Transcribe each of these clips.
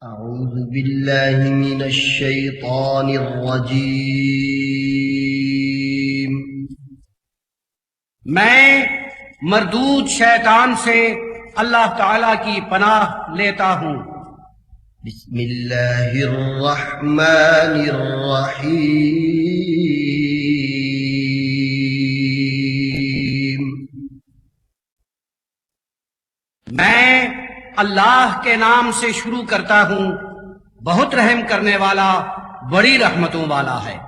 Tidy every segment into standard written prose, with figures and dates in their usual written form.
أعوذ بالله من الشيطان الرجيم میں مردود شیطان سے اللہ تعالی کی پناہ لیتا ہوں۔ بسم الله الرحمن الرحيم میں اللہ کے نام سے شروع کرتا ہوں، بہت رحم کرنے والا، بڑی رحمتوں والا ہے۔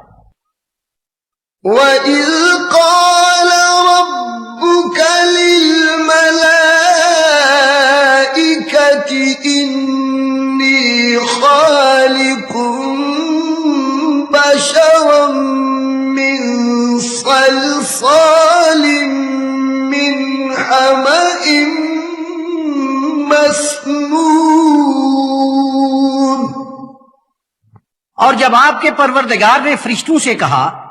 وَإِذْ قَالَ رَبُّكَ لِلْمَلَائِكَةِ إِنِّي خَالِقٌ بَشَرًا مِّن صَلْصَالٍ مِّنْ حَمَإٍ مسنون۔ اور جب آپ کے پروردگار نے فرشتوں سے کہا،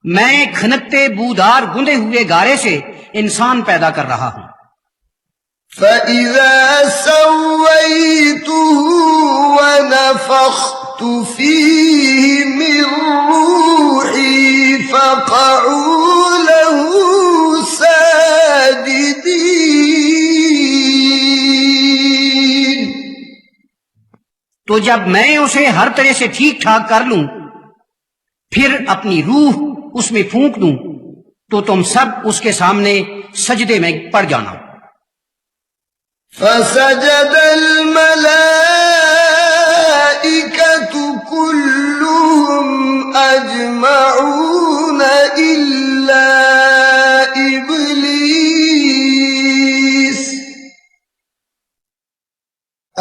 میں کھنکتے بودار گندے ہوئے گارے سے انسان پیدا کر رہا ہوں، فَإِذَا سَوَّيْتُهُ وَنَفَخْتُ فِيهِ مِن رُّوحِي فَقَعُوا لَهُ سَاجِدِينَ۔ تو جب میں اسے ہر طرح سے ٹھیک ٹھاک کر لوں، پھر اپنی روح اس میں پھونک دوں، تو تم سب اس کے سامنے سجدے میں پڑ جانا۔ فَسَجَدَ الْمَلَائِكَةُ كُلُّهُمْ أَجْمَعُونَ إِلَّا إِبْلِيسَ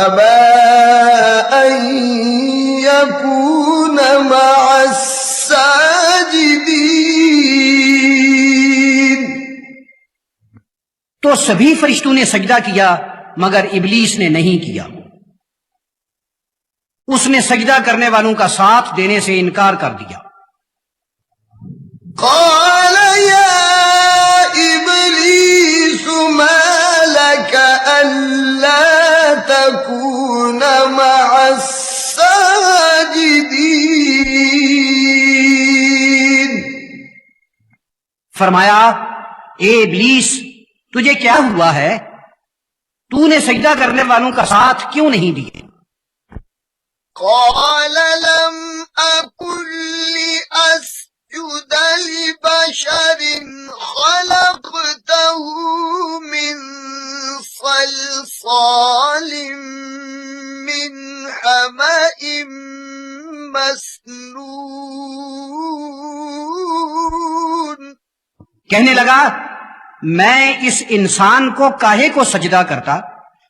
أَبَى أَن يَكُونَ مَعَ السَّاجِدِينَ۔ تو سبھی فرشتوں نے سجدہ کیا مگر ابلیس نے نہیں کیا، اس نے سجدہ کرنے والوں کا ساتھ دینے سے انکار کر دیا۔ قال يا إبليس ما لك ألا تكون مع الساجدين۔ فرمایا، اے ابلیس، تجھے کیا ہوا ہے؟ تو نے سجدہ کرنے والوں کا ساتھ کیوں نہیں دیے؟ قال لم أكن لأسجد لبشر خلقته من صلصال من حمأ مسنون۔ کہنے لگا، میں اس انسان کو کاہے کو سجدہ کرتا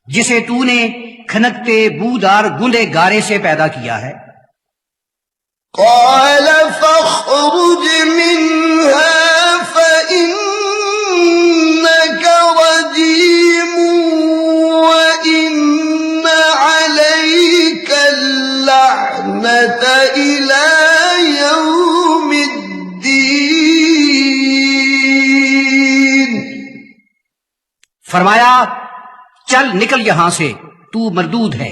جسے تو نے کھنکتے بودار گندے گارے سے پیدا کیا ہے۔ قال فاخرج منها فإنك رجيم وإن عليك اللعنة إلى يوم الدين۔ فرمایا، چل نکل یہاں سے، تو مردود ہے،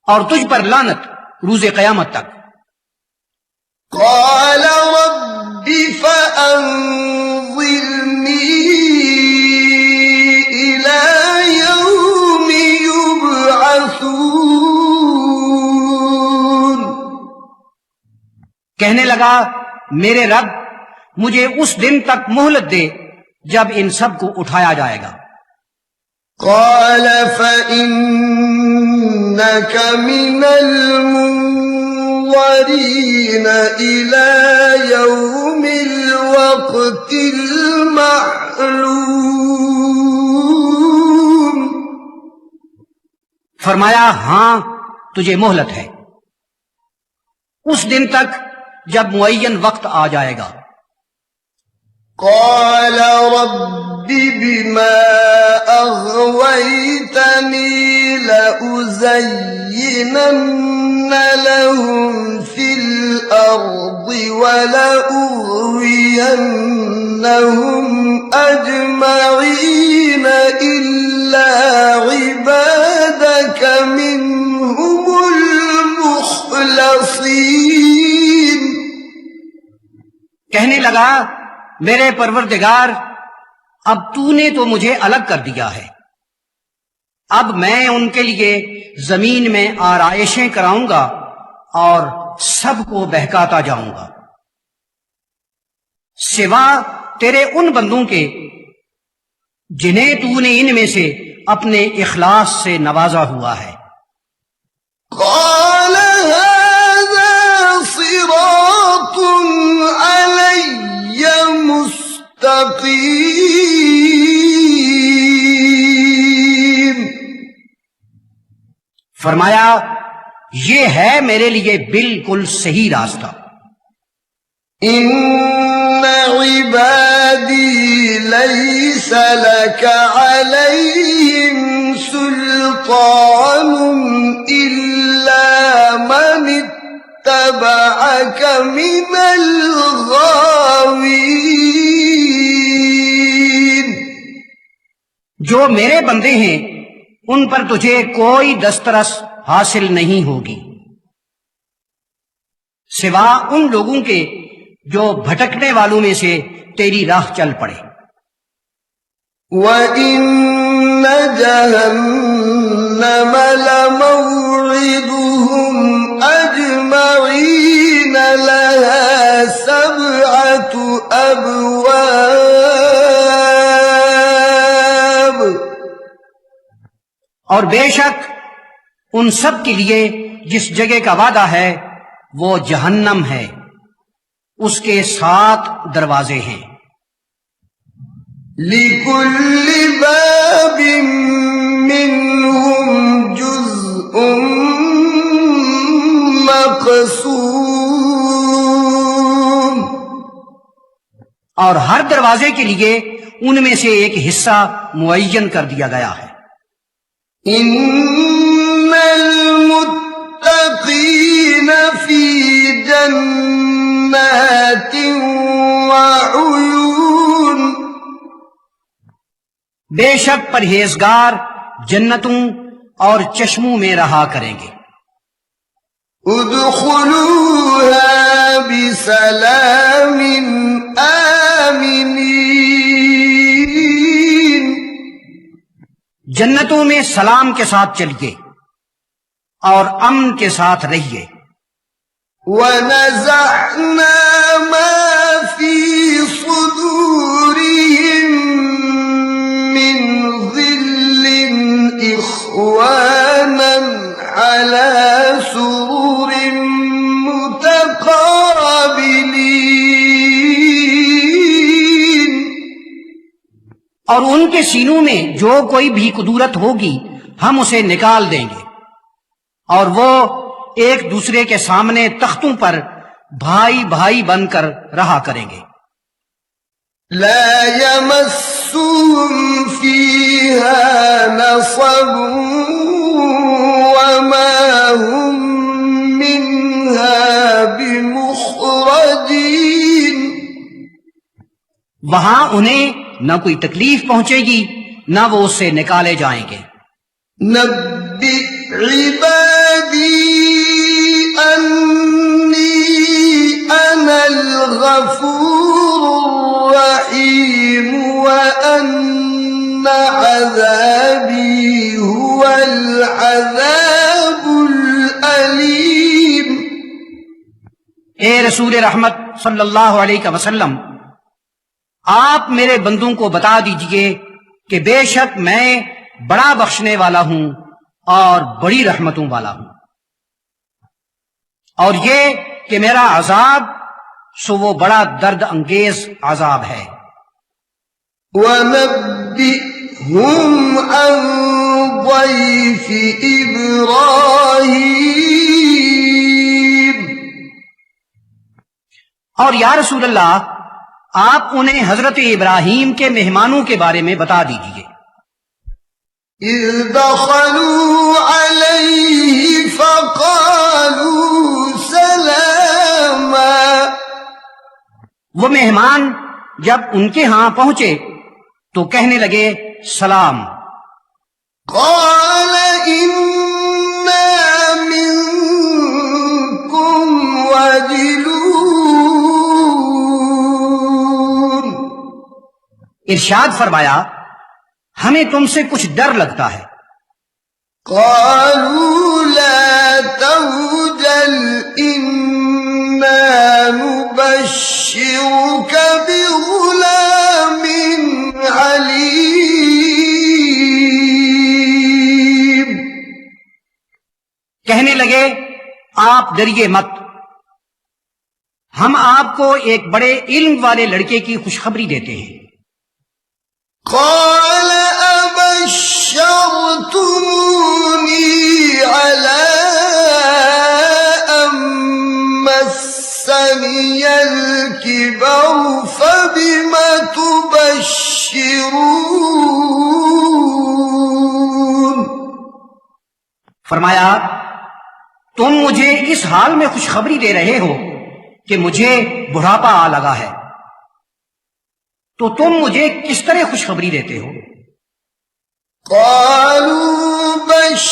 اور تجھ پر لعنت روز قیامت تک۔ قال رب فأنظرني إلى يوم يبعثون۔ کہنے لگا، میرے رب، مجھے اس دن تک مہلت دے جب ان سب کو اٹھایا جائے گا۔ قال فإنك من المنظرين إلى يوم الوقت المعلوم۔ فرمایا، ہاں، تجھے مہلت ہے اس دن تک جب معین وقت آ جائے گا۔ قال رب بما أغويتني لأزينن لهم في الأرض ولأغوينهم أجمعين إلا عبادك منهم المخلصين کہنے لگا میرے پروردگار اب تو نے تو مجھے الگ کر دیا ہے، اب میں ان کے لیے زمین میں آرائشیں کراؤں گا اور سب کو بہکاتا جاؤں گا، سوا تیرے ان بندوں کے جنہیں تو نے ان میں سے اپنے اخلاص سے نوازا ہوا ہے۔ قال هذا صراط علي مستقيم فرمایا یہ ہے میرے لیے بالکل صحیح راستہ۔ إن عبادي ليس لك عليهم سلطان إلا من اتبعك من الغاوين جو میرے بندے ہیں ان پر تجھے کوئی دسترس حاصل نہیں ہوگی سوا ان لوگوں کے جو بھٹکنے والوں میں سے تیری راہ چل پڑے۔ وَإِنَّ جَهَنَّمَ لَمَوْعِدُهُمْ أَجْمَعِينَ لَهَا 7 أَبْوَابٍ اور بے شک ان سب کے لیے جس جگہ کا وعدہ ہے وہ جہنم ہے، اس کے 7 دروازے ہیں۔ لِكُلِّ بَابٍ مِّنْهُمْ جُزْءٌ مَّقْسُومٌ اور ہر دروازے کے لیے ان میں سے ایک حصہ معین کر دیا گیا ہے۔ إِنَّ الْمُتَّقِينَ فِي جَنَّاتٍ وَعُيُونٍ بے شک پرہیزگار جنتوں اور چشموں میں رہا کریں گے۔ ادخلوها بسلام آمنین جنتوں میں سلام کے ساتھ چلیے اور امن کے ساتھ رہیے۔ ونزعنا ما في صدورهم من ظل إخوانا على سرور متقابلين اور ان کے سینوں میں جو کوئی بھی قدورت ہوگی ہم اسے نکال دیں گے، اور وہ ایک دوسرے کے سامنے تختوں پر بھائی بھائی بن کر رہا کریں گے۔ لا يمسهم فيها نصب وما هم منها بمخرجين وہاں انہیں نہ کوئی تکلیف پہنچے گی نہ وہ اس سے نکالے جائیں گے۔ نبئ عبادي أني أنا الغفور الرحيم وأن عذابي هو العذاب الأليم اے رسول رحمت صلی اللہ علیہ وسلم، آپ میرے بندوں کو بتا دیجئے کہ بے شک میں بڑا بخشنے والا ہوں اور بڑی رحمتوں والا ہوں، اور یہ کہ میرا عذاب سو وہ بڑا درد انگیز عذاب ہے۔ ونبئهم عن ضيف إبراهيم اور یا رسول اللہ آپ انہیں حضرت ابراہیم کے مہمانوں کے بارے میں بتا دیجئے۔ إذ دخلوا عليه فقالوا سلاما وہ مہمان جب ان کے ہاں پہنچے تو کہنے لگے سلام۔ قال إن ارشاد فرمایا ہمیں تم سے کچھ ڈر لگتا ہے. قالوا لا توجل إنا نبشرك بغلام عليم. کہنے لگے آپ ڈریے مت، ہم آپ کو ایک بڑے علم والے لڑکے کی خوشخبری دیتے ہیں. قال أبشرتموني على أن مسني الكبر فبم تبشرون. فرمایا تم مجھے اس حال میں خوشخبری دے رہے ہو کہ مجھے بڑھاپا آ لگا ہے، تو تم مجھے کس طرح خوشخبری دیتے ہو؟ قالوا بشرناك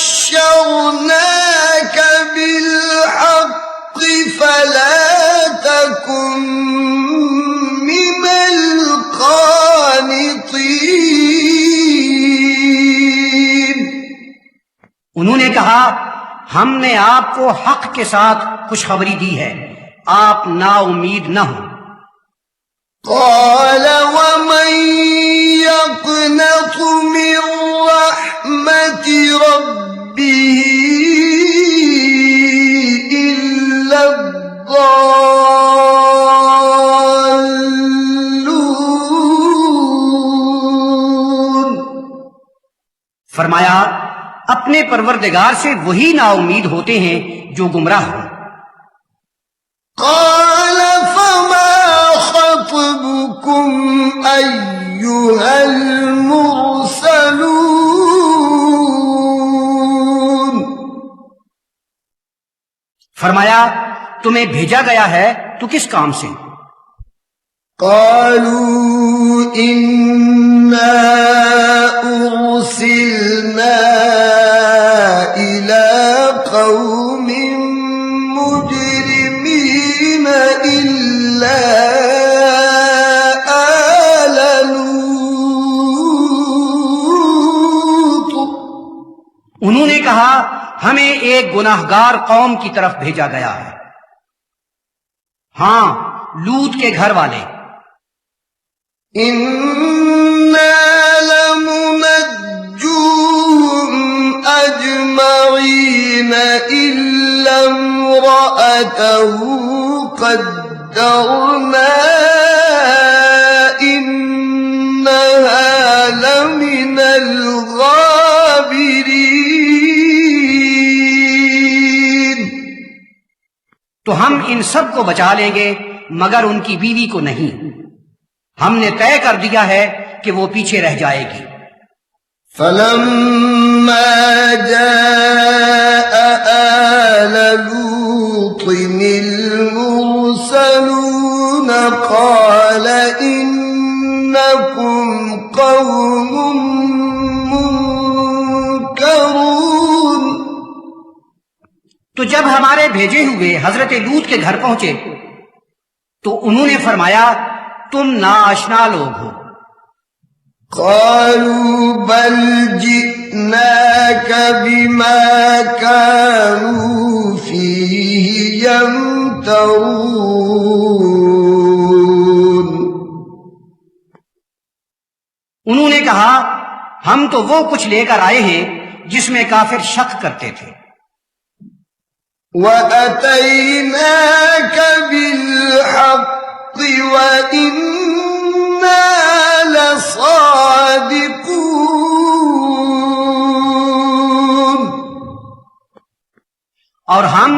بالحق فلا تكن من القانطين. انہوں نے کہا ہم نے آپ کو حق کے ساتھ خوشخبری دی ہے، آپ نا امید نہ ہوں. قال ومن يقنط من رحمة ربه إلا الضالون. فرمایا اپنے پروردگار سے وہی نا امید ہوتے ہیں جو گمراہ ہوں. قال فما خطبكم أيها المرسلون. فرمایا تمہیں بھیجا گیا ہے تو کس کام سے؟ قالوا إنا أرسلنا إلى قوم مجرمين إلا آل لوط. انہوں نے کہا ہمیں ایک گناہگار قوم کی طرف بھیجا گیا ہے، ہاں لوط کے گھر والے. إنا لمنجوهم أجمعين إلا امرأته قدرنا إنها لمن الغابرين. تو ہم ان سب کو بچا لیں گے مگر ان کی بیوی کو نہیں، ہم نے طے کر دیا ہے کہ وہ پیچھے رہ جائے گی. فلما جاء آل لوط المرسلون قال إنكم قوم منكرون. تو جب ہمارے بھیجے ہوئے حضرت لوط کے گھر پہنچے تو انہوں نے فرمایا تم ناآشنا لوگ ہو. قالوا بل جئناك بما كانوا فيه يمترون. انہوں نے کہا ہم تو وہ کچھ لے کر آئے ہیں جس میں کافر شک کرتے تھے. وَأَتَيْنَاكَ بِالْحَقِّ وَإِنَّا لَصَادِقُونَ. اور ہم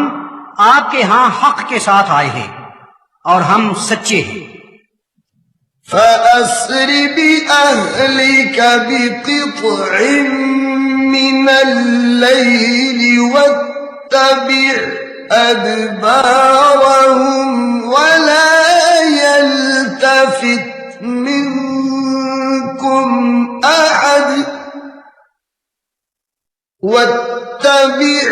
آپ کے ہاں حق کے ساتھ آئے ہیں اور ہم سچے ہیں. فَأَسْرِ بِأَهْلِكَ بِقِطْعٍ مِّنَ اللَّيْلِ وَاتَّبِعْ أَدْبَارَهُمْ وَلَا يَلْتَفِتْ مِنكُمْ أَحَدٌ وَاتَّبِعْ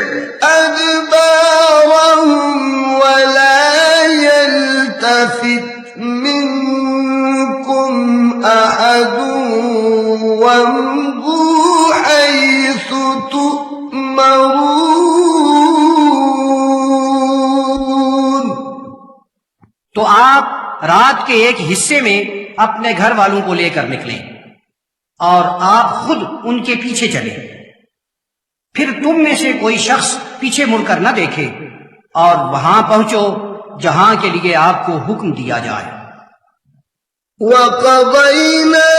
أَدْبَارَهُمْ وَلَا يَلْتَفِتْ منكم أحد وامضوا حيث تؤمرون. تو آپ رات کے ایک حصے میں اپنے گھر والوں کو لے کر نکلیں اور آپ خود ان کے پیچھے چلیں. پھر تم میں سے کوئی شخص پیچھے مڑ کر نہ دیکھے اور وہاں پہنچو جہاں کے لیے آپ کو حکم دیا جائے. وَقَضَيْنَا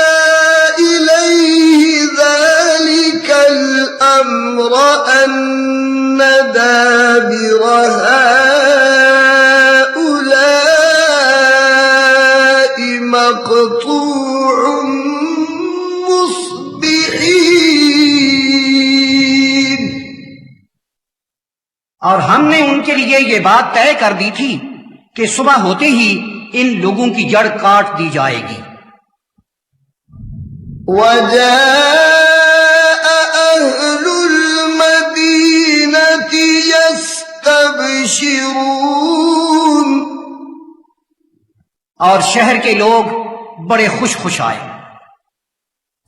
إِلَيْهِ ذَلِكَ الْأَمْرَ أَنَّ دَابِرَ هَٰؤُلَاءِ مَقْطُوعٌ مُصْبِحِينَ. اور ہم نے ان کے لیے یہ بات طے کر دی تھی کہ صبح ہوتے ہی ان لوگوں کی جڑ کاٹ دی جائے گی. وَجَاءَ أَهْلُ الْمَدِينَةِ يَسْتَبْشِرُونَ. اور شہر کے لوگ بڑے خوش خوش آئے.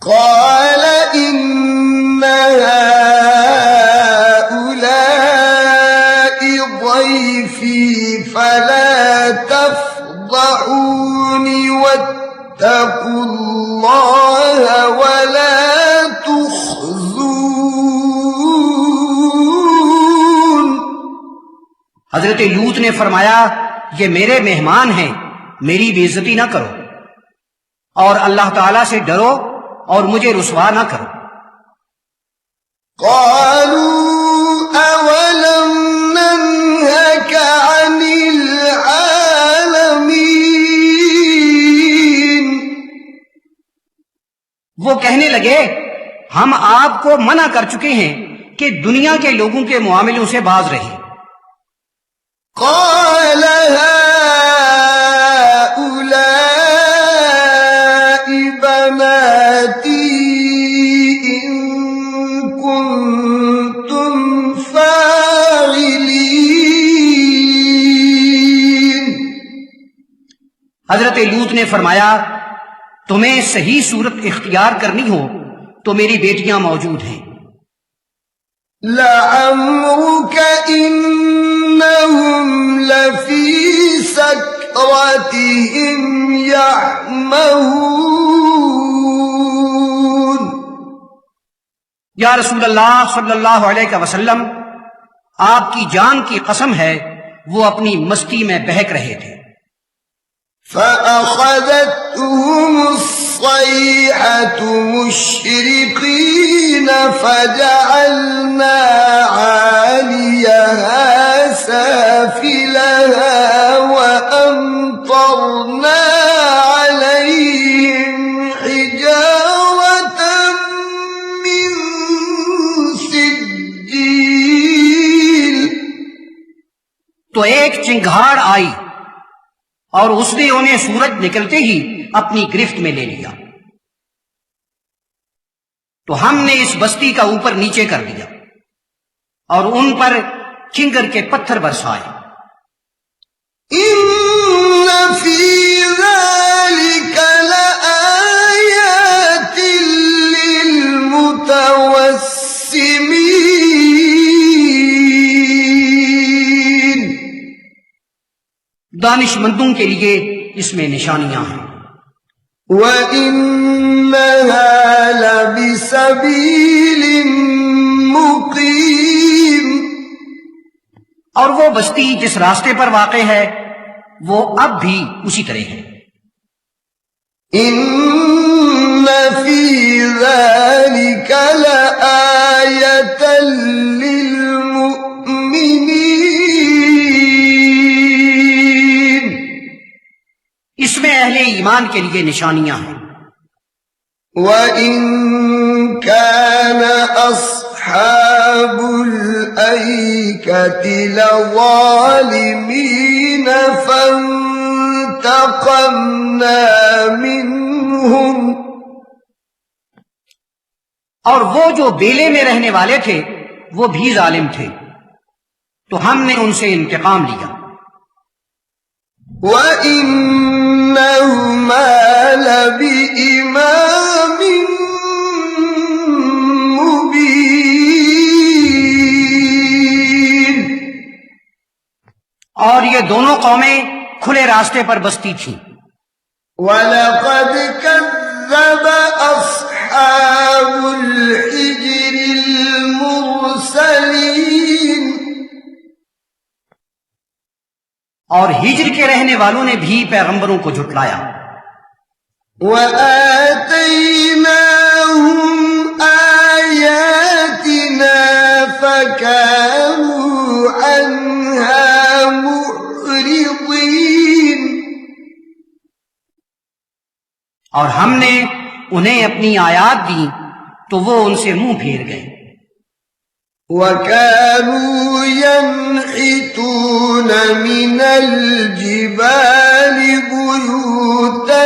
قَالَ إِنَّ هَٰؤُلَاءِ ضَيْفِي فَلَا تَفْضَحُونِ وَاتَّقُوا اللَّهَ وَلَا تُخْزُونِ. حضرت لوط نے فرمایا یہ میرے مہمان ہیں، میری بے عزتی نہ کرو اور اللہ تعالی سے ڈرو اور مجھے رسوا نہ کرو. قَالُوا أَوَلَمْ نَنْهَكَ عَنِ الْعَالَمِينَ. وہ کہنے لگے ہم آپ کو منع کر چکے ہیں کہ دنیا کے لوگوں کے معاملوں سے باز رہیں. قَالَ هَٰؤُلَاءِ بَنَاتِي إِن كُنتُمْ فَاعِلِينَ. حضرت لوط نے فرمایا تمہیں صحیح صورت اختیار کرنی ہو تو میری بیٹیاں موجود ہیں. لَعَمْرُكَ إِنَّهُمْ لَفِي سَكْرَتِهِمْ يَعْمَهُونَ. یا رسول اللہ صلی اللہ علیہ وسلم، آپ کی جان کی قسم ہے وہ اپنی مستی میں بہک رہے تھے. فَأَخَذَتْهُمُ الصَّيْحَةُ مُشْرِقِينَ فَجَعَلْنَا عَالِيَهَا سَافِلَهَا وَأَمْطَرْنَا عَلَيْهِمْ حِجَارَةً مِّن سِجِّيلٍ. تو ایک چنگھاڑ آئی اور اس نے انہیں سورج نکلتے ہی اپنی گرفت میں لے لیا. تو ہم نے اس بستی کا اوپر نیچے کر دیا اور ان پر کنگر کے پتھر برسائے. إِنَّ فِي ذَلِكَ لَآيَاتٍ لِّلْمُتَوَسِّمِينَ. دانش مندوں کے لیے اس میں نشانیاں ہیں. وَإِنَّهَا لَبِسَبِيلٍ مُقِيمٍ. اور وہ بستی جس راستے پر واقع ہے وہ اب بھی اسی طرح ہے. إِنَّ فِي ذَلِكَ لَآيَةً لِّلْمُؤْمِنِينَ. اس میں اہل ایمان کے لیے نشانیاں ہیں. وَإِن كَانَ أَصْحَابُ الْأَيْكَةِ لَظَالِمِينَ فَانتَقَمْنَا مِنْهُمْ. اور وہ جو بیلے میں رہنے والے تھے وہ بھی ظالم تھے تو ہم نے ان سے انتقام لیا. وَإِنَّهُمَا لَبِإِمَامٍ یہ دونوں قومیں کھلے راستے پر بستی تھیں۔ وَلَقَدْ كَذَّبَ أَصْحَابُ الْحِجْرِ الْمُرْسَلِينَ، اور ہجر کے رہنے والوں نے بھی پیغمبروں کو جھٹلایا۔ وَآتَيْنَاهُمْ آيَاتِنَا فَكَانُوا عَنْهَا مُعْرِضِينَ، اور ہم نے انہیں اپنی آیات دی تو وہ ان سے منہ پھیر گئے۔ وَكَانُوا يَنْحِتُونَ مِنَ الْجِبَالِ بُيُوتًا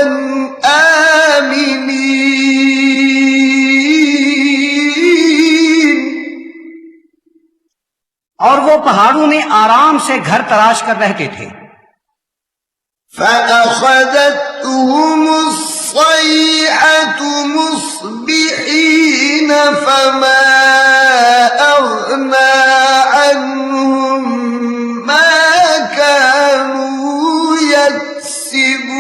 آمِنِينَ، اور وہ پہاڑوں میں آرام سے گھر تراش کر رہتے تھے۔ فَأَخَذَتْهُمُ الصَّيْحَةُ مُصْبِحِينَ فَمَا أَغْنَى عَنْهُمْ مَا كَانُوا يَكْسِبُونَ،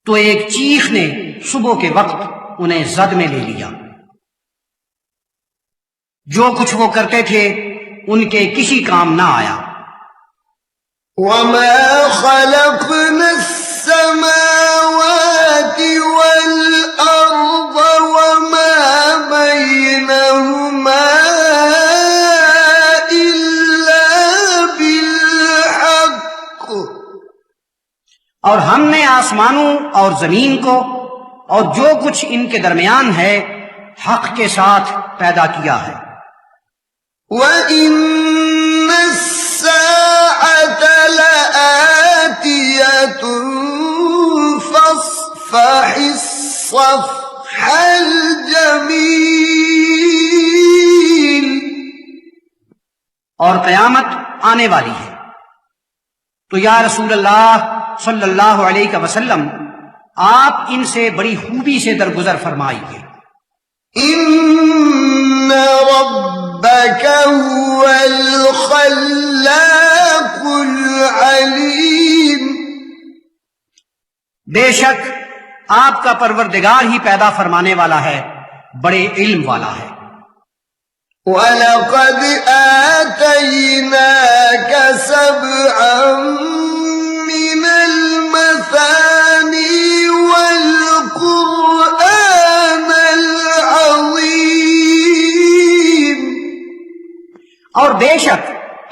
تو ایک چیخ نے صبح کے وقت انہیں زد میں لے لیا، جو کچھ وہ کرتے تھے ان کے کسی کام نہ آیا۔ وَمَا خَلَقْنَا السَّمَاوَاتِ وَالْأَرْضَ وَمَا بَيْنَهُمَا إِلَّا بِالْحَقِّ، اور ہم نے آسمانوں اور زمین کو اور جو کچھ ان کے درمیان ہے حق کے ساتھ پیدا کیا ہے۔ وَإِنَّ السَّاعَةَ لَآتِيَةٌ فَاصْفَحِ الصَّفْحَ الْجَمِيلَ، اور قیامت آنے والی ہے، تو یا رسول اللہ صلی اللہ علیہ وسلم آپ ان سے بڑی خوبی سے درگزر فرمائیے۔ إِنَّ رَبَّكَ هُوَ الْخَلَّاقُ الْعَلِيمُ، بے شک آپ کا پروردگار ہی پیدا فرمانے والا ہے، بڑے علم والا ہے۔ وَلَقَدْ آتَيْنَاكَ سَبْعًا مِّنَ الْمَثَانِي وَالْقُرْآنَ الْعَظِيمَ، اور بے شک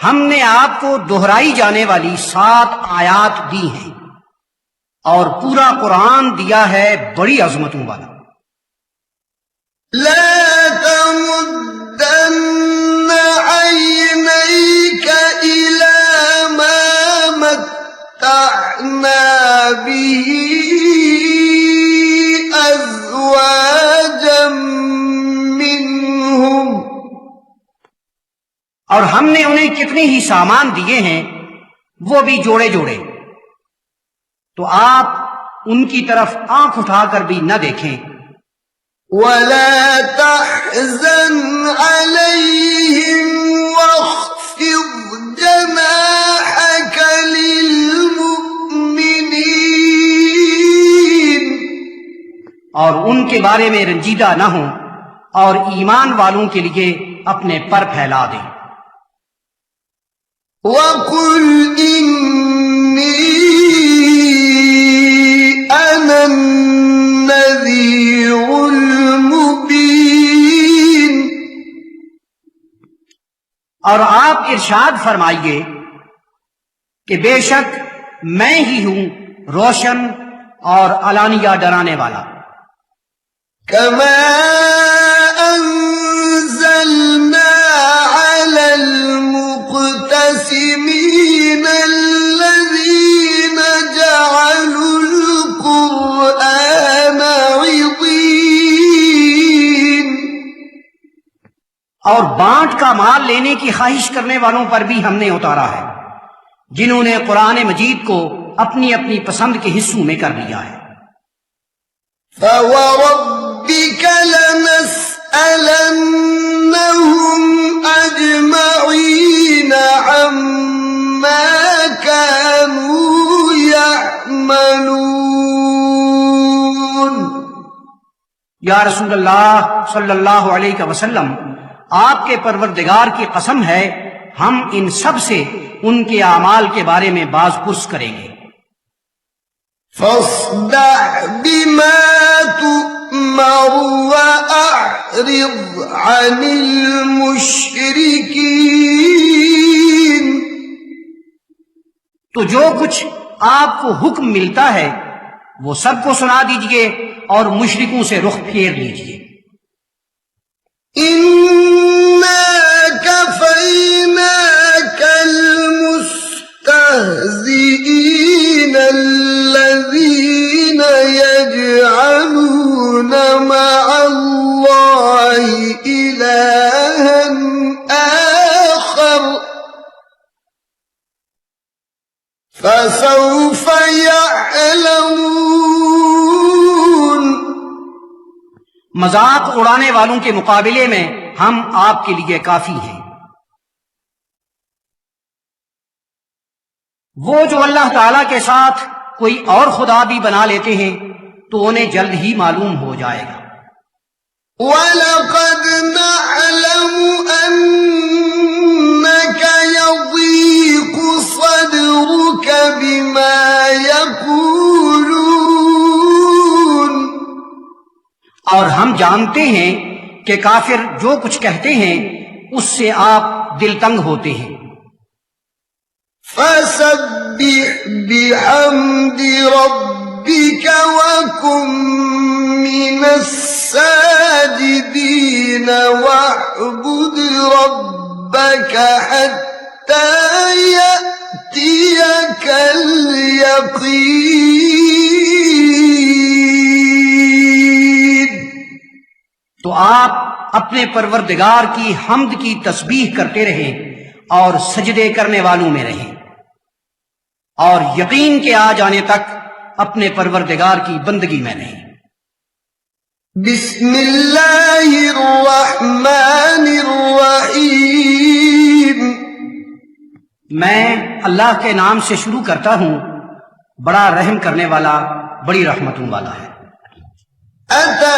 ہم نے آپ کو دہرائی جانے والی 7 آیات دی ہیں، اور پورا قرآن دیا ہے بڑی عظمتوں والا۔ لا تمدن عينيك إلى ما متعنا به أزواجا منهم، اور ہم نے انہیں کتنے ہی سامان دیے ہیں، وہ بھی جوڑے جوڑے، تو آپ ان کی طرف آنکھ اٹھا کر بھی نہ دیکھیں۔ ولا تحزن عليهم واخفض جناحك للمؤمنين، اور ان کے بارے میں رنجیدہ نہ ہوں اور ایمان والوں کے لیے اپنے پر پھیلا دیں۔ وَقُلْ إِنِّي أَنَا النَّذِيرُ الْمُبِينُ، اور آپ ارشاد فرمائیے کہ بے شک میں ہی ہوں روشن اور علانیہ ڈرانے والا۔ كما أنزلنا على المقتسمين الذين جعلوا القرآن عضين، اور بانٹ کا مال لینے کی خواہش کرنے والوں پر بھی ہم نے اتارا ہے، جنہوں نے قرآن مجید کو اپنی اپنی پسند کے حصوں میں کر لیا ہے۔ فَوَرَبِّكَ لَنَسْأَلَنَّهُمْ أَجْمَعِينَ يعملون. یا رسول اللہ صلی اللہ علیہ وسلم، آپ کے پروردگار کی قسم ہے ہم ان سب سے ان کے اعمال کے بارے میں باز پرس کریں گے۔ فاصدع بما تؤمر وأعرض عن المشركين. تو جو کچھ آپ کو حکم ملتا ہے وہ سب کو سنا دیجئے اور مشرکوں سے رخ پھیر لیجئے۔ إنا كفيناك المستهزئين الذين يجعلون مع الله إلها آخر فسوف يعلمون. مذاق اڑانے والوں کے مقابلے میں ہم آپ کے لیے کافی ہیں۔ وہ جو اللہ تعالی کے ساتھ کوئی اور خدا بھی بنا لیتے ہیں تو انہیں جلد ہی معلوم ہو جائے گا۔ وَلَقَدْ نَعْلَمُ أَنَّكَ يَضِيقُ صَدْرُكَ بِمَا يَقُولُونَ. اور ہم جانتے ہیں کہ کافر جو کچھ کہتے ہیں اس سے آپ دل تنگ ہوتے ہیں۔ فَسَبِّحْ بِحَمْدِ رَبِّكَ وَكُن مِّنَ السَّاجِدِينَ وَاعْبُدْ رَبَّكَ حَتَّى يَأْتِيَكَ الْيَقِينُ. تو آپ اپنے پروردگار کی حمد کی تسبیح کرتے رہیں اور سجدے کرنے والوں میں رہیں، اور یقین کے آ جانے تک اپنے پروردگار کی بندگی میں رہیں۔ بسم اللہ الرحمن الرحیم. میں اللہ کے نام سے شروع کرتا ہوں، بڑا رحم کرنے والا، بڑی رحمتوں والا ہے۔ أتى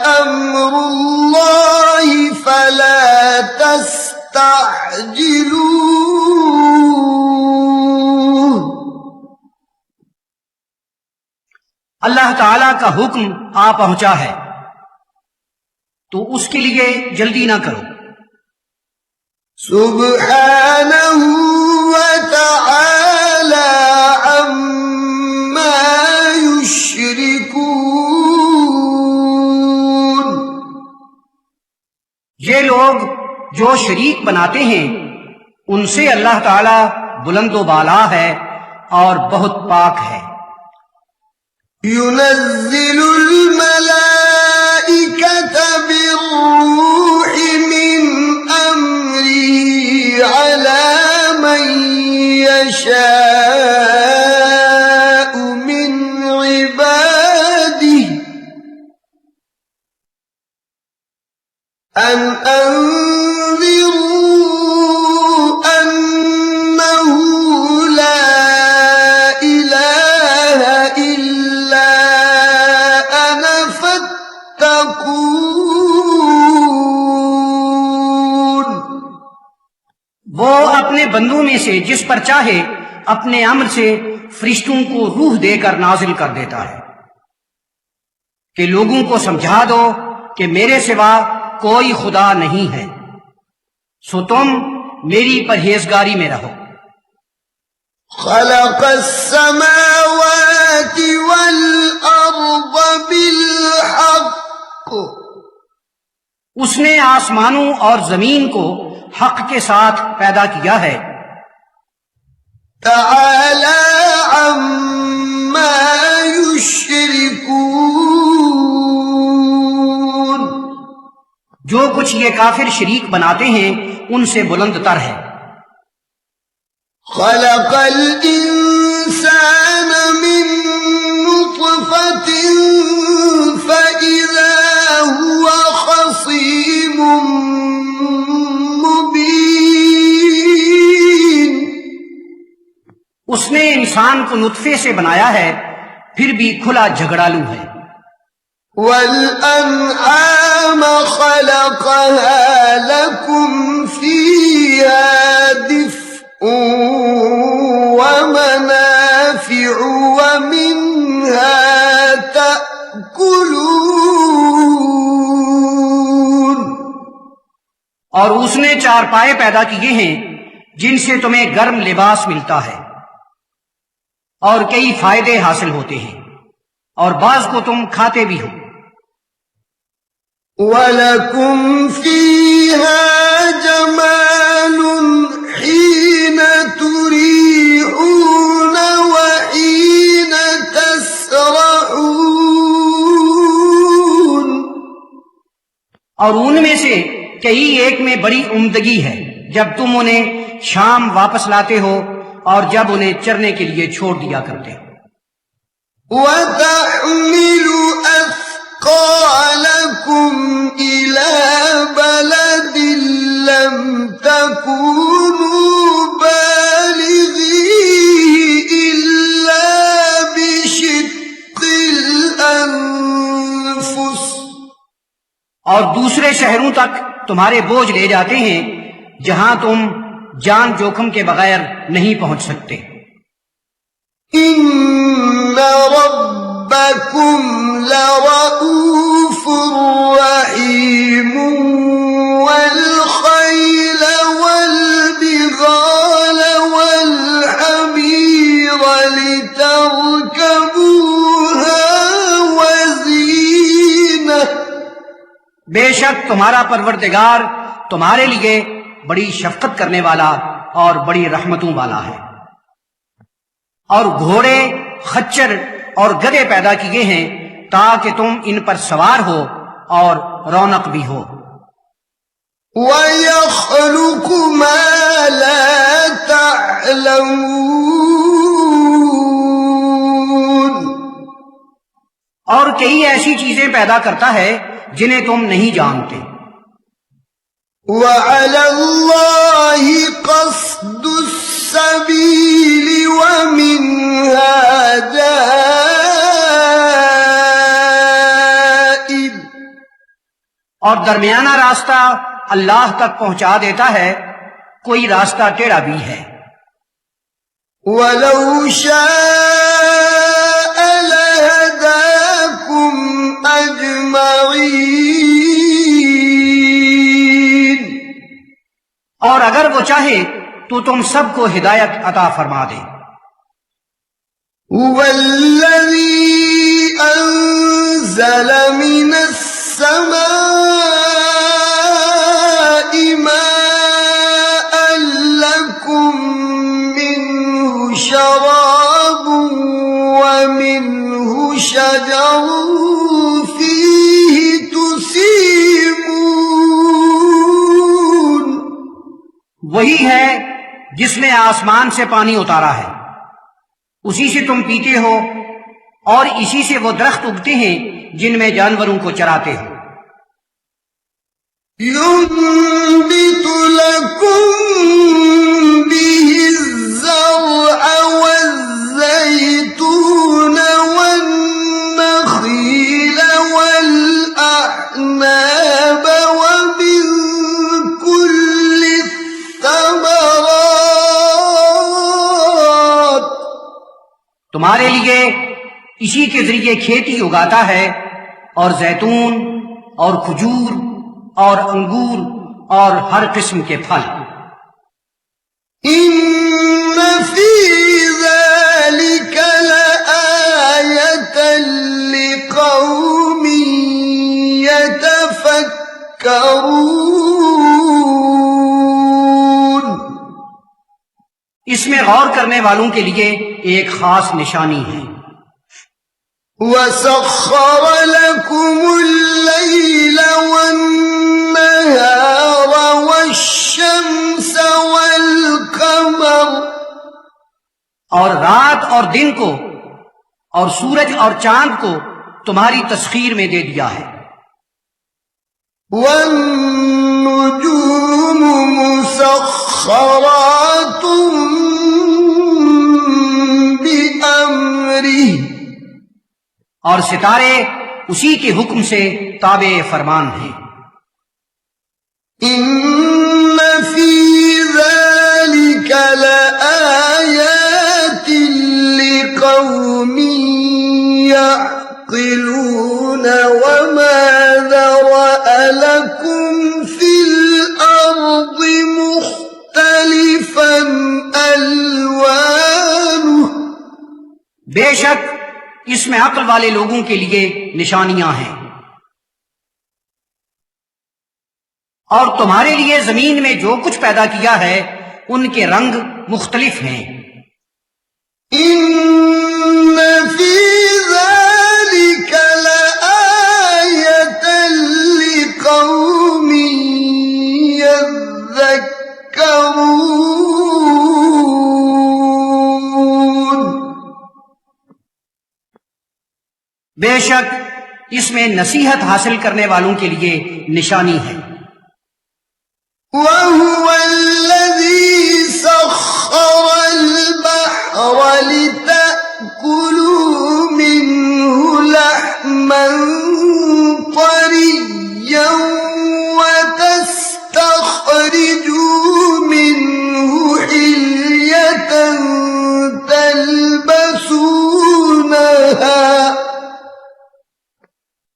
أمر الله فلا تستعجلوه. اللہ تعالی کا حکم آ پہنچا ہے تو اس کے لیے جلدی نہ کرو۔ سبحانه وتعالى عما يشركون. یہ لوگ جو شریک بناتے ہیں ان سے اللہ تعالی بلند و بالا ہے اور بہت پاک ہے۔ ينزل الملائكة بالروح من أمره على من يشاء من عباده أن أنذروا أنه لا إله إلا أنا فاتقون. وہ اپنے بندوں میں سے جس پر چاہے اپنے امر سے فرشتوں کو روح دے کر نازل کر دیتا ہے کہ لوگوں کو سمجھا دو کہ میرے سوا کوئی خدا نہیں ہے، سو تم میری پرہیزگاری میں رہو۔ خلق السماوات والأرض بالحق. اس نے آسمانوں اور زمین کو حق کے ساتھ پیدا کیا ہے۔ تعالى عما يشركون. جو کچھ یہ کافر شریک بناتے ہیں ان سے بلند تر ہے۔ خلق الإنسان من نطفة فإذا هو خصيم مبين. اس نے انسان انسان کو نطفے سے بنایا ہے پھر بھی کھلا جھگڑالو ہے. والأنعام خلقها لكم فيها دفء ومنافع ومنها تأكلون. اور اس نے چار پائے پیدا کیے ہیں جن سے تمہیں گرم لباس ملتا ہے اور کئی فائدے حاصل ہوتے ہیں اور بعض کو تم کھاتے بھی ہو. وَلَكُمْ فِيهَا جَمَالٌ حِينَ تُرِيحُونَ وَحِينَ تَسْرَحُونَ. اور ان میں سے کئی ایک میں بڑی عمدگی ہے جب تم انہیں شام واپس لاتے ہو اور جب انہیں چرنے کے لیے چھوڑ دیا کرتے ہو. وَتَحْمِلُ أَثْقَالَكُمْ إِلَى بَلَدٍ لَّمْ تَكُونُوا بَالِغِيهِ إِلَّا بِشِقِّ الْأَنفُسِ. اور دوسرے شہروں تک تمہارے بوجھ لے جاتے ہیں جہاں تم جان جوکھم کے بغیر نہیں پہنچ سکتے. إِنَّ رَبَّكُمْ لَرَءُوفٌ رَحِيمٌ. وَالْخَيْلَ وَالْبِغَالَ وَالْحَمِيرَ لِتَرْكَبُوهَا وَزِينَةً. بے شک تمہارا پروردگار تمہارے لیے بڑی شفقت کرنے والا اور بڑی رحمتوں والا ہے. اور گھوڑے، خچر اور گدھے پیدا کیے ہیں تاکہ تم ان پر سوار ہو اور رونق بھی ہو. وَيَخْلُقُ مَا لَا تَعْلَمُونَ. اور کئی ایسی چیزیں پیدا کرتا ہے جنہیں تم نہیں جانتے. وَعَلَى اللَّهِ قَصْدُ السَّبِيلِ وَمِنْهَا جَائِرٌ. اور درمیانہ راستہ اللہ تک پہنچا دیتا ہے، کوئی راستہ ٹیڑھا بھی ہے. وَلَوْ شَاءَ لَهَدَاكُمْ أَجْمَعِينَ. اور اگر وہ چاہے تو تم سب کو ہدایت عطا فرما دے. هُوَ الَّذِي أَنزَلَ مِنَ السَّمَاءِ مَاءً لَّكُم مِّنْهُ شَرَابٌ وَمِنْهُ شَجَرٌ فِيهِ تُسِيمُونَ. وہی ہے جس نے آسمان سے پانی اتارا ہے، اسی سے تم پیتے ہو، اور اسی سے وہ درخت اگتے ہیں جن میں جانوروں کو چراتے ہو. ينبت لكم به الزرع والزيتون والنخيل والأعناب ومن كل الثمرات. تمہارے لیے اسی کے ذریعے کھیتی اگاتا ہے اور زیتون اور کھجور اور انگور اور ہر قسم کے پھل. إن في ذلك لآية لقوم يتفكرون. اس میں غور کرنے والوں کے لیے ایک خاص نشانی ہے. وَسَخَّرَ لَكُمُ اللَّيْلَ وَالنَّهَارَ وَالشَّمْسَ وَالْقَمَرَ. اور رات اور دن کو اور سورج اور چاند کو تمہاری تسخیر میں دے دیا ہے. وَالنُّجُومُ مُسَخَّرَاتٌ اور ستارے اسی کے حکم سے تابع فرمان ہیں۔ إن في ذلك لآيات لقوم يعقلون وما ذرأ لكم في الأرض مختلفا ألوانه بے شک اس میں عقل والے لوگوں کے لیے نشانیاں ہیں، اور تمہارے لیے زمین میں جو کچھ پیدا کیا ہے ان کے رنگ مختلف ہیں۔ إن في ذلك لآية لقوم يذكرون بے شک اس میں نصیحت حاصل کرنے والوں کے لیے نشانی ہے۔ وهو الذي سخر البحر لتأكلوا منه لحما طريا وتستخرجوا منه حلية تلبسونها،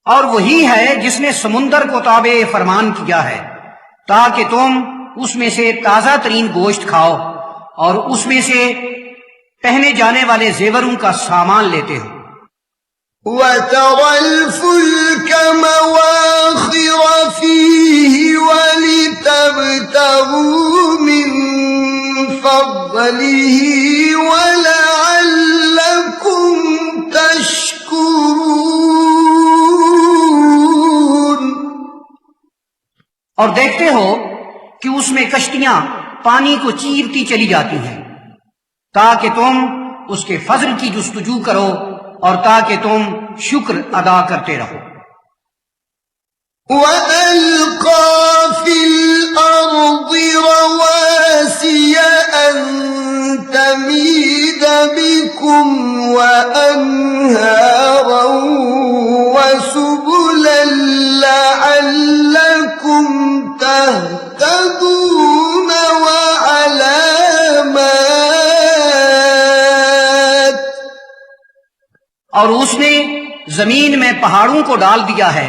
اور وہی ہے جس نے سمندر کو تابع فرمان کیا ہے تاکہ تم اس میں سے تازہ ترین گوشت کھاؤ اور اس میں سے پہنے جانے والے زیوروں کا سامان لیتے ہو۔ وَتَرَى الْفُلْكَ مَوَاخِرَ فِيهِ وَلِتَبْتَغُوا مِنْ فَضْلِهِ وَلَعَلَّكُمْ تَشْكُرُونَ، اور دیکھتے ہو کہ اس میں کشتیاں پانی کو چیرتی چلی جاتی ہیں تاکہ تم اس کے فضل کی جستجو کرو اور تاکہ تم شکر ادا کرتے رہو۔ وَأَلْقَى فِي الْأَرْضِ رَوَاسِيَ أَن تَمِيدَ بِكُمْ وَأَنْهَارًا وَسُبُلًا لَعَلَّكُمْ تَهْتَدُونَ وَعَلَامَاتٍ، اور اس نے زمین میں پہاڑوں کو ڈال دیا ہے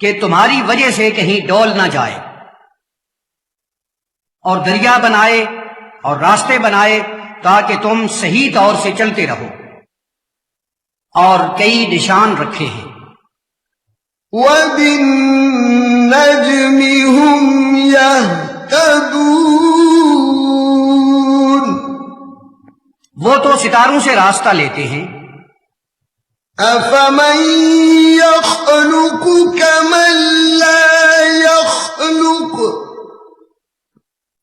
کہ تمہاری وجہ سے کہیں ڈول نہ جائے، اور دریا بنائے اور راستے بنائے تاکہ تم صحیح طور سے چلتے رہو، اور کئی نشان رکھے ہیں۔ وَبِالنَّجْمِ هُمْ يَهْتَدُونَ، وہ تو ستاروں سے راستہ لیتے ہیں۔ أَفَمَن يَخْلُقُ كَمَن لَّا يَخْلُقُ،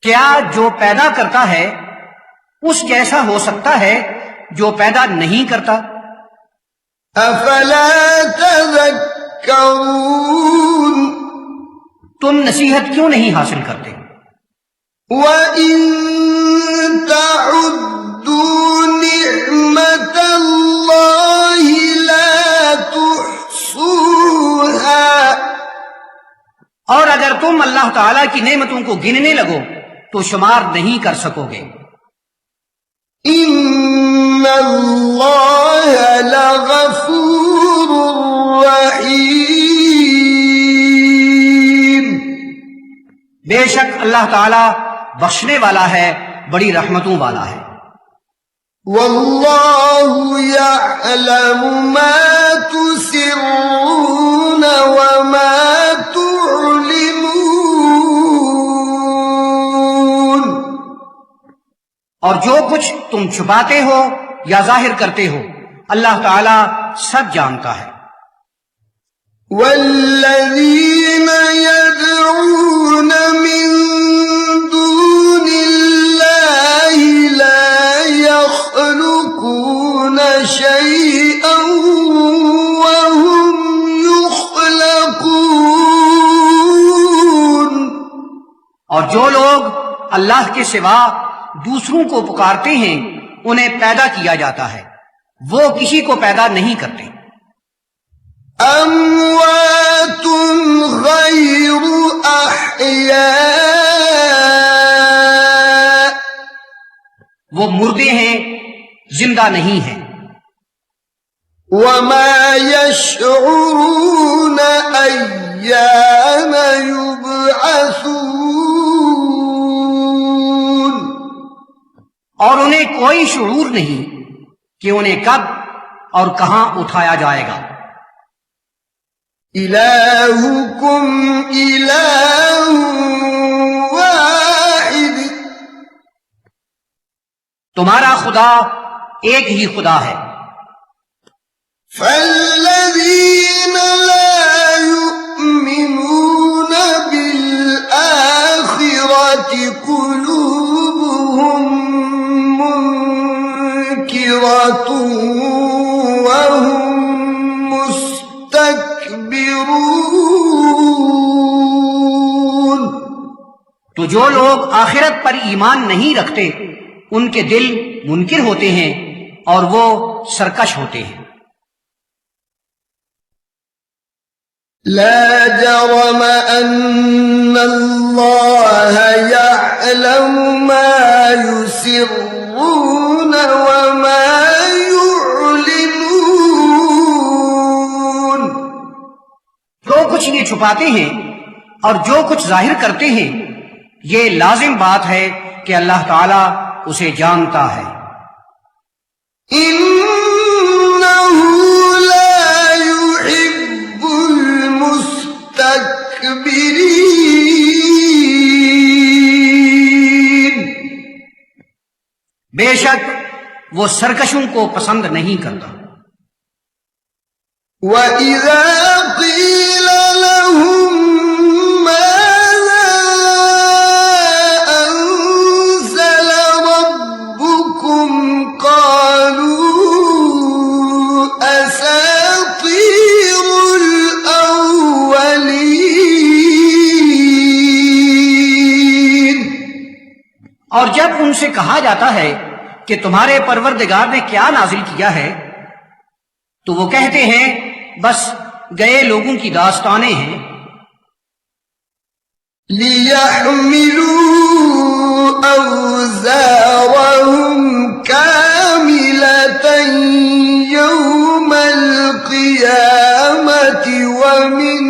کیا جو پیدا کرتا ہے اس جیسا ہو سکتا ہے جو پیدا نہیں کرتا؟ أَفَلَا تَذَكَّرُونَ، تم نصیحت کیوں نہیں حاصل کرتے؟ وَإِن تَعُدُّوا نِعْمَةَ اللَّهِ لَا تُحْصُوهَا، اور اگر تم اللہ تعالی کی نعمتوں کو گننے لگو تو شمار نہیں کر سکو گے۔ إِنَّ اللَّهَ لَغَفُورٌ رَّحِيمٌ، بے شک اللہ تعالی بخشنے والا ہے، بڑی رحمتوں والا ہے۔ وَاللَّهُ يَعْلَمُ مَا تُسِرُّونَ وَمَا تُعْلِنُونَ، اور جو کچھ تم چھپاتے ہو یا ظاہر کرتے ہو اللہ تعالی سب جانتا ہے۔ وَالَّذِينَ يَدْعُونَ مِن دُونِ اللَّهِ لَا يَخْلُقُونَ شَيْئًا وَهُمْ يُخْلَقُونَ، اور جو لوگ اللہ کے سوا دوسروں کو پکارتے ہیں انہیں پیدا کیا جاتا ہے، وہ کسی کو پیدا نہیں کرتے۔ أموات غير أحياء وہ مردے ہیں، زندہ نہیں ہیں. وما يشعرون أيان يبعثون اور انہیں کوئی شعور نہیں کہ انہیں کب اور کہاں اٹھایا جائے گا. إلهكم إله واحد تمہارا خدا ایک ہی خدا ہے. فالذين لا يؤمنون بالآخرة قلوبهم منكرة وهم مستكبرون تو جو لوگ آخرت پر ایمان نہیں رکھتے ان کے دل منکر ہوتے ہیں اور وہ سرکش ہوتے ہیں. لا جرم أن الله يعلم ما يسرون وما يعلنون جو کچھ یہ چھپاتے ہیں اور جو کچھ ظاہر کرتے ہیں یہ لازم بات ہے کہ اللہ تعالیٰ اسے جانتا ہے. إنه لا يحب المستكبرين بے شک وہ سرکشوں کو پسند نہیں کرتا. وَإِذَا قِيلَ لَهُم مَّاذَا أَنزَلَ رَبُّكُمْ قَالُوا أَسَاطِيرُ الْأَوَّلِينَ اور جب ان سے کہا جاتا ہے کہ تمہارے پروردگار نے کیا نازل کیا ہے تو وہ کہتے ہیں بس گئے لوگوں کی داستانیں ہیں. لِيَحْمِلُوا أَوْزَارَهُمْ كَامِلَةً يَوْمَ الْقِيَامَةِ وَمِنْ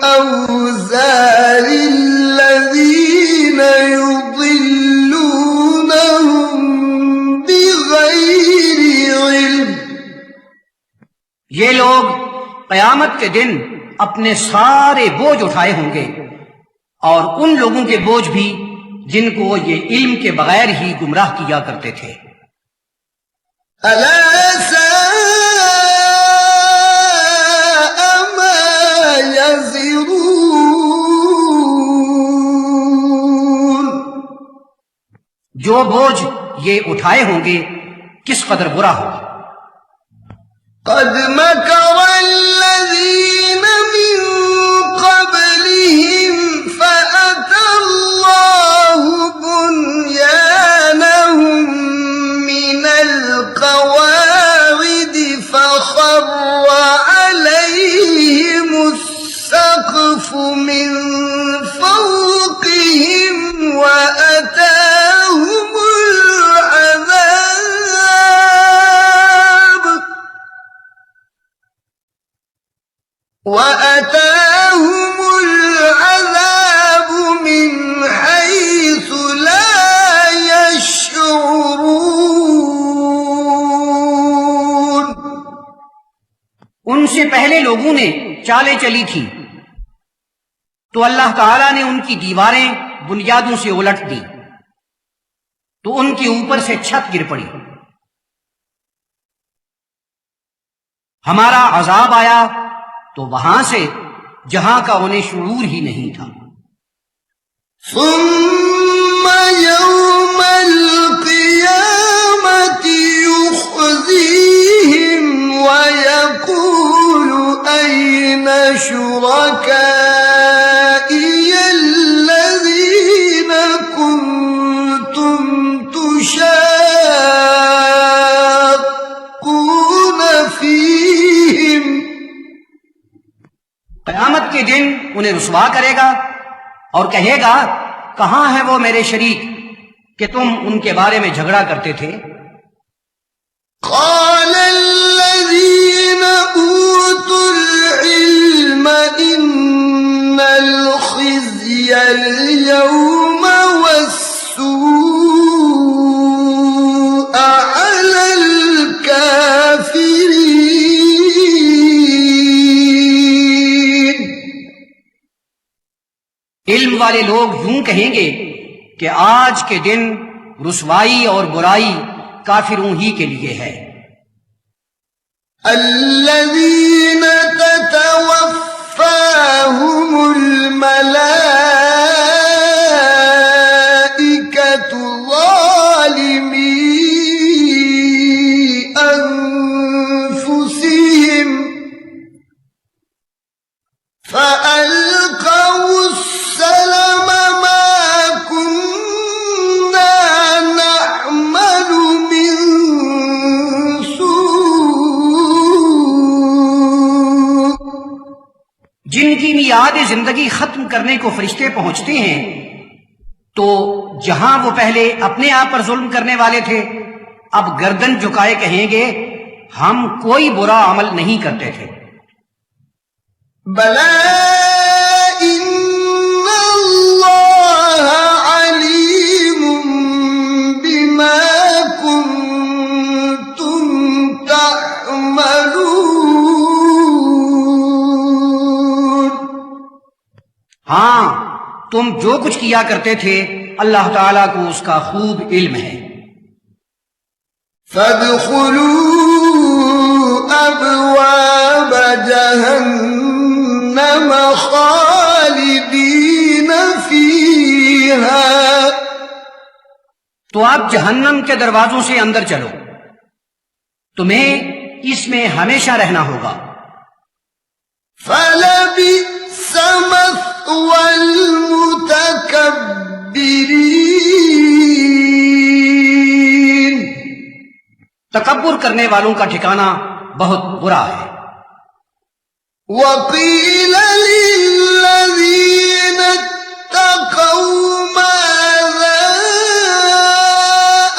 أَوْزَارِ الَّذِينَ يُضِلُّونَهُمْ بِغَيْرِ عِلْمٍ یہ لوگ قیامت کے دن اپنے سارے بوجھ اٹھائے ہوں گے اور ان لوگوں کے بوجھ بھی جن کو یہ علم کے بغیر ہی گمراہ کیا کرتے تھے. أَلَا سَاءَ مَا يَزِرُونَ جو بوجھ یہ اٹھائے ہوں گے کس قدر برا ہوگا. قد مكر الذين من قبلهم فأتى الله بنيانهم من القواعد فخر عليهم السقف من فوقهم وأتاهم العذاب من حيث لا يشعرون ان سے پہلے لوگوں نے چالیں چلی تھی تو اللہ تعالیٰ نے ان کی دیواریں بنیادوں سے الٹ دی تو ان کے اوپر سے چھت گر پڑی. ہمارا عذاب آیا تو وہاں سے جہاں کا انہیں شعور ہی نہیں تھا. ثم يوم القيامة يخزيهم ويقول أين شركائي الذين كنتم تشاقون فيهم انہیں رسوا کرے گا اور کہے گا کہاں ہے وہ میرے شریک کہ تم ان کے بارے میں جھگڑا کرتے تھے؟ قال الذين أوتوا العلم إن الخزي اليوم والسوء على الكافرين. علم والے لوگ یوں کہیں گے کہ آج کے دن رسوائی اور برائی کافروں ہی کے لیے ہے. الذين تتوفاهم الملائكة ظالمي أنفسهم فألقوا السلم ما كنا نعمل من سوء. جن کی میعاد زندگی ختم کرنے کو فرشتے پہنچتے ہیں تو جہاں وہ پہلے اپنے آپ پر ظلم کرنے والے تھے اب گردن جھکائے کہیں گے ہم کوئی برا عمل نہیں کرتے تھے. بلى إن الله عليم بما كنتم تعملون. ہاں تم جو کچھ کیا کرتے تھے اللہ تعالیٰ کو اس کا خوب علم ہے. فادخلوا أبواب جهنم خالدين فيها. تو آپ جہنم کے دروازوں سے اندر چلو تمہیں اس میں ہمیشہ رہنا ہوگا. فلبئس مثوى المتكبرين. تکبر کرنے والوں کا ٹھکانہ بہت برا ہے. وقيل للذين اتقوا ماذا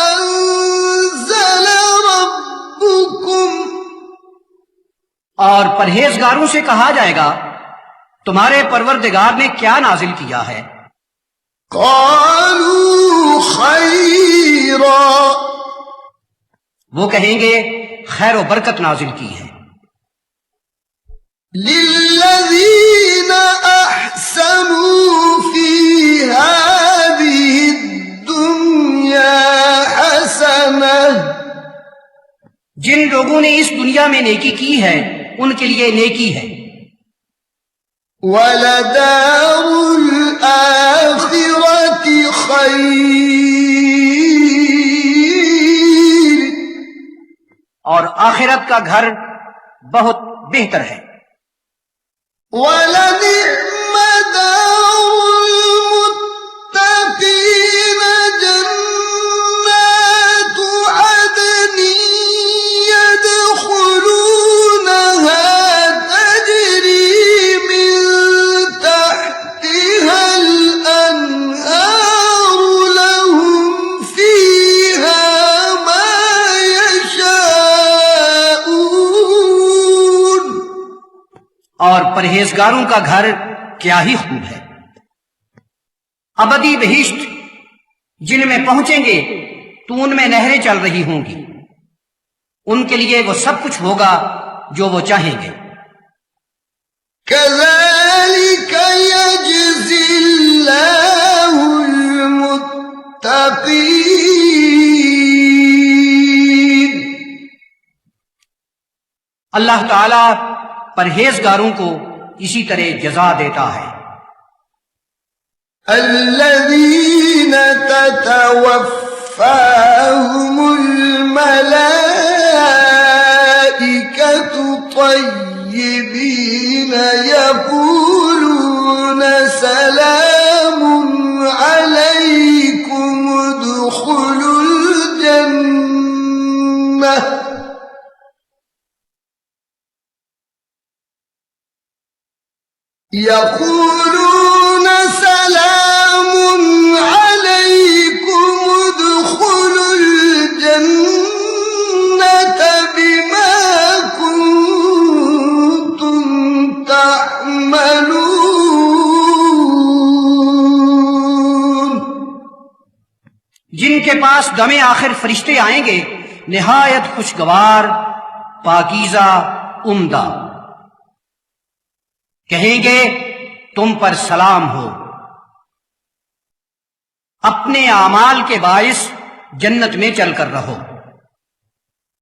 أنزل ربكم. اور پرہیزگاروں سے کہا جائے گا تمہارے پروردگار نے کیا نازل کیا ہے؟ قالوا خيرا. وہ کہیں گے خیر و برکت نازل کی ہے. للذين أحسنوا في هذه الدنيا حسنة. جن لوگوں نے اس دنیا میں نیکی کی ہے ان کے لیے نیکی ہے. وَلَدَارُ الْآخِرَةِ خَيْرٌ. اور آخرت کا گھر بہت بہتر ہے. وَلَنِعْمَ دَارُ الْمُتَّقِينَ جَنَّاتُ عَدْنٍ يَدْخُلُونَهَا تَجْرِي مِن تَحْتِهَا الْأَنْهَارُ لَهُمْ فِيهَا مَا يَشَاءُونَ. اور پرہیزگاروں کا گھر کیا ہی خوب ہے. ابدی بہشت جن میں پہنچیں گے تو ان میں نہریں چل رہی ہوں گی. ان کے لیے وہ سب کچھ ہوگا جو وہ چاہیں گے. كَذَلِكَ يَجْزِي اللَّهُ الْمُتَّقِينَ. اللہ تعالی پرہیزگاروں کو اسی طرح جزا دیتا ہے. الذين تتوفاهم الملائكة طيبين يقولون سلام عليكم ادخلوا الجنة يقول يقولون سلام عليكم ادخلوا الجنة بما كنتم تعملون. جن کے پاس دم آخر فرشتے آئیں گے نہایت خوشگوار پاکیزہ عمدہ، کہیں گے تم پر سلام ہو، اپنے اعمال کے باعث جنت میں چل کر رہو.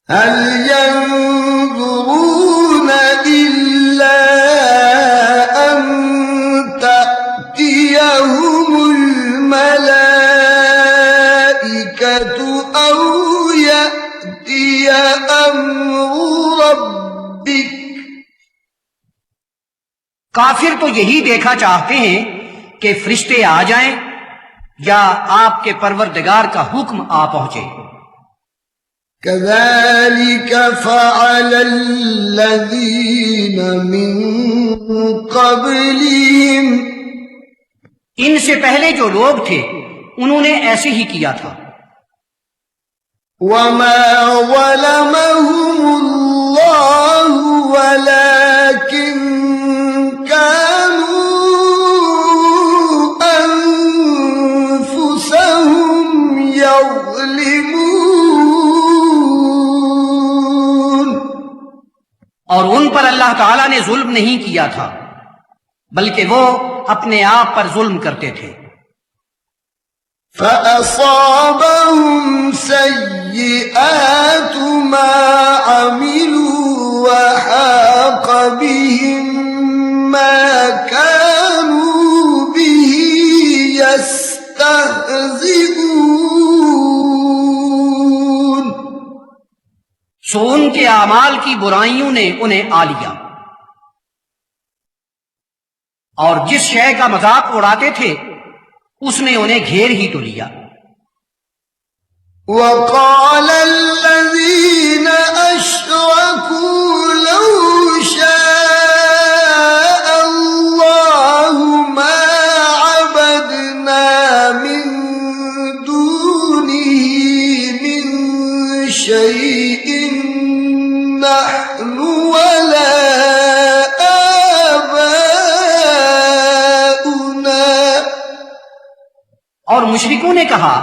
هل ينظرون إلا أن تأتيهم الملائكة أو يأتي أمر ربك. کافر تو یہی دیکھا چاہتے ہیں کہ فرشتے آ جائیں یا آپ کے پروردگار کا حکم آ پہنچے. كذلك فعل الذين من قبلهم. ان سے پہلے جو لوگ تھے انہوں نے ایسے ہی کیا تھا. وما ظلمهم الله ولكن كانوا أنفسهم يظلمون. اور ان پر اللہ تعالیٰ نے ظلم نہیں کیا تھا بلکہ وہ اپنے آپ پر ظلم کرتے تھے. فأصابهم سيئات ما عملوا وحاق بهم ما كانوا به يستهزئون. سو ان کے اعمال کی برائیوں نے انہیں آ لیا اور جس شے کا مذاق اڑاتے تھے اس نے انہیں گھیر ہی تو لیا. وقال الذين أشركوا لو شاء الله ما عبدنا من دونه من شيء نحن ولا اور مشرکوں نے کہا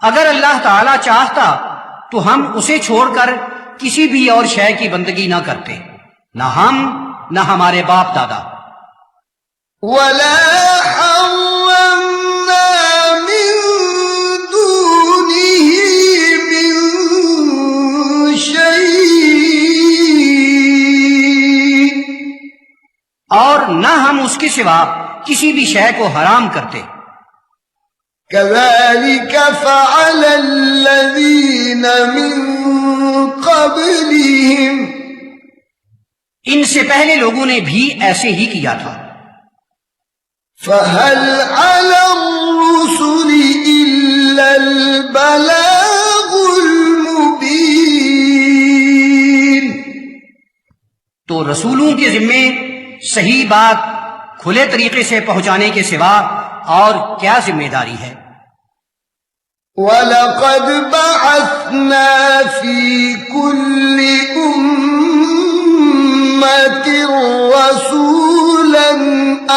اگر اللہ تعالیٰ چاہتا تو ہم اسے چھوڑ کر کسی بھی اور شے کی بندگی نہ کرتے، نہ ہم نہ ہمارے باپ دادا. ولا حرمنا من دونه من شيء. اور نہ ہم اس کے سوا کسی بھی شے کو حرام کرتے. كذلك فعل الذين من قبلهم. ان سے پہلے لوگوں نے بھی ایسے ہی کیا تھا. فهل على الرسل إلا البلاغ المبين. تو رسولوں کے ذمے صحیح بات کھلے طریقے سے پہنچانے کے سوا اور کیا ذمہ داری ہے. وَلَقَدْ بَعَثْنَا فِي كُلِّ أُمَّةٍ رَسُولًا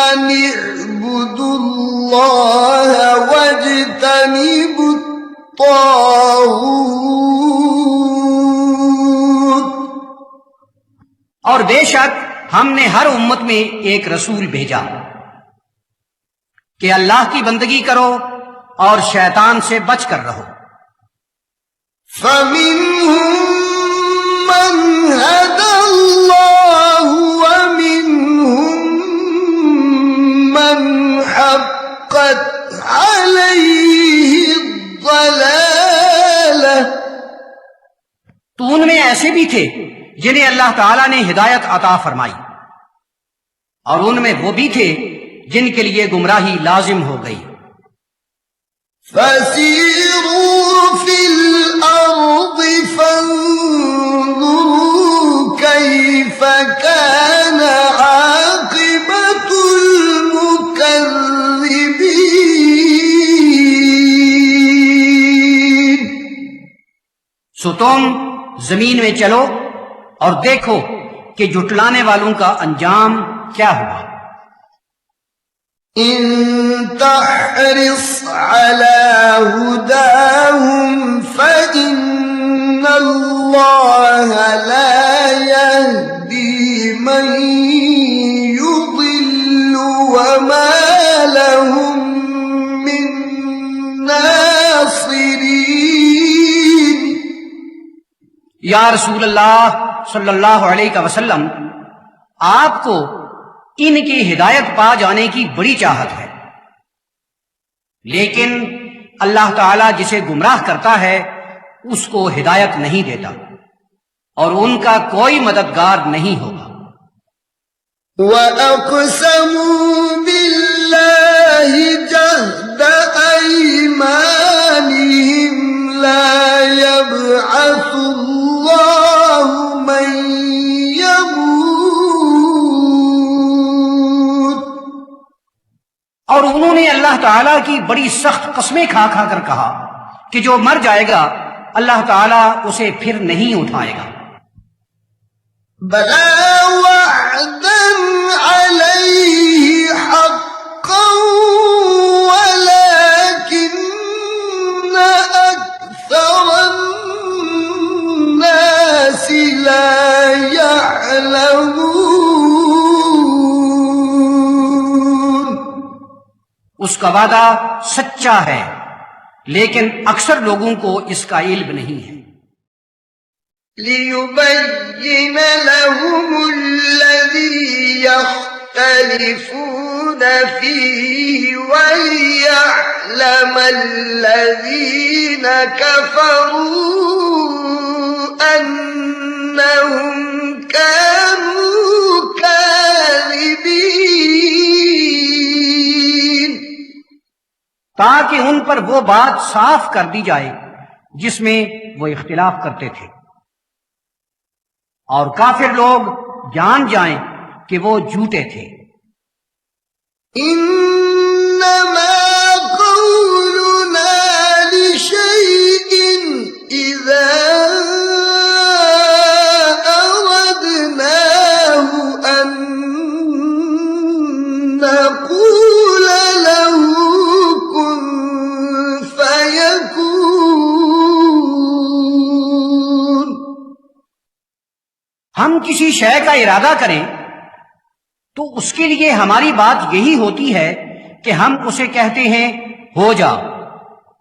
أَنِ اعْبُدُوا اللَّهَ وَاجْتَنِبُوا الطَّاغُوتَ. اور بے شک ہم نے ہر امت میں ایک رسول بھیجا کہ اللہ کی بندگی کرو اور شیطان سے بچ کر رہو. فَمِنْهُمْ مَنْ هَدَى اللَّهُ وَمِنْهُمْ مَنْ حَقَّتْ عَلَيْهِ الضَّلَالَةُ. تو ان میں ایسے بھی تھے جنہیں اللہ تعالیٰ نے ہدایت عطا فرمائی اور ان میں وہ بھی تھے جن کے لیے گمراہی لازم ہو گئی. فَسِيرُوا فِي الْأَرْضِ فَانظُرُوا كَيْفَ كَانَ عَاقِبَةُ الْمُفْسِدِينَ. سو تم زمین میں چلو اور دیکھو کہ جھٹلانے والوں کا انجام کیا ہوا۔ إن تحرص على هداهم فإن الله لا يهدي من يضل وما لهم من ناصرين۔ یا رسول اللہ صلی اللہ علیہ وسلم، آپ کو ان کی ہدایت پا جانے کی بڑی چاہت ہے، لیکن اللہ تعالی جسے گمراہ کرتا ہے اس کو ہدایت نہیں دیتا، اور ان کا کوئی مددگار نہیں ہوگا۔ وَأَقْسَمُوا بِاللَّهِ جَهْدَ أَيْمَانِهِمْ لَا يَبْعَثُ اللَّهُ مَن يَمُوتُ۔ اور انہوں نے اللہ تعالیٰ کی بڑی سخت قسمیں کھا کھا کر کہا کہ جو مر جائے گا اللہ تعالیٰ اسے پھر نہیں اٹھائے گا۔ بَلَى وَعْدًا عَلَيْهِ حَقًّا وَلَكِنَّ أَكْثَرَ النَّاسِ لَا يَعْلَمُونَ۔ اس کا وعدہ سچا ہے لیکن اکثر لوگوں کو اس کا علم نہیں ہے۔ لِيُبَيِّنَ لَهُمُ الَّذِي يَخْتَلِفُونَ فِيهِ وَلِيَعْلَمَ الَّذِينَ كَفَرُوا أَنَّهُمْ كَانُوا كَاذِبِينَ، تاکہ ان پر وہ بات صاف کر دی جائے جس میں وہ اختلاف کرتے تھے، اور کافر لوگ جان جائیں کہ وہ جھوٹے تھے۔ إنما قولنا لشيء إذا أردناه أن نقول له كن فيكون۔ ہم کسی شے کا ارادہ کریں تو اس کے لیے ہماری بات یہی ہوتی ہے کہ ہم اسے کہتے ہیں ہو جا،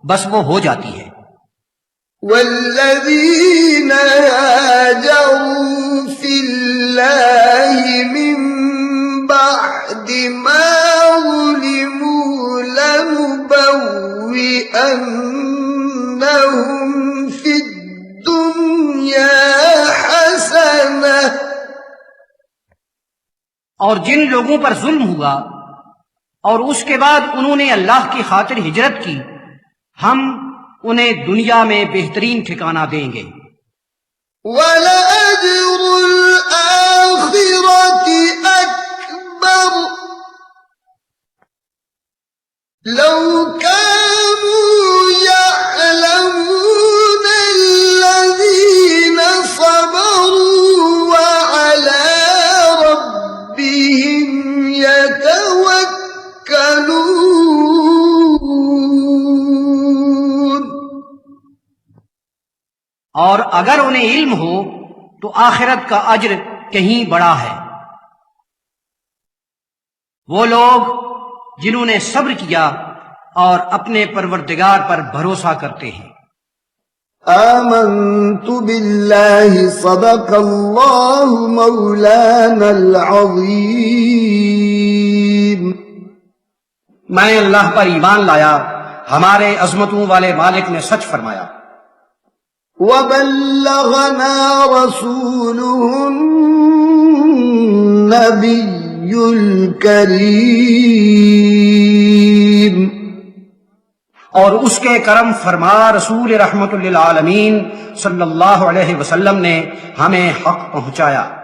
بس وہ ہو جاتی ہے۔ والذين هاجروا في الله من بعد ما ظلموا لنبوئنهم في الدنيا حسنة۔ اور جن لوگوں پر ظلم ہوا اور اس کے بعد انہوں نے اللہ کی خاطر ہجرت کی، ہم انہیں دنیا میں بہترین ٹھکانہ دیں گے۔ وَلَأَجْرُ الْآخِرَةِ أَكْبَرُ لَوْ كَانُوا يَعْلَمُونَ الَّذِينَ صَبَرُوا وَعَلَى رَبِّهِمْ يَتَوَكَّلُونَ۔ اور اگر انہیں علم ہو تو آخرت کا اجر کہیں بڑا ہے۔ وہ لوگ جنہوں نے صبر کیا اور اپنے پروردگار پر بھروسہ کرتے ہیں۔ آمنت باللہ صدق اللہ مولانا العظیم۔ میں اللہ پر ایمان لایا، ہمارے عظمتوں والے مالک نے سچ فرمایا۔ وبلغنا رسوله النبي الكريم، اور اس کے کرم فرما رسول رحمت للعالمین صلی اللہ علیہ وسلم نے ہمیں حق پہنچایا۔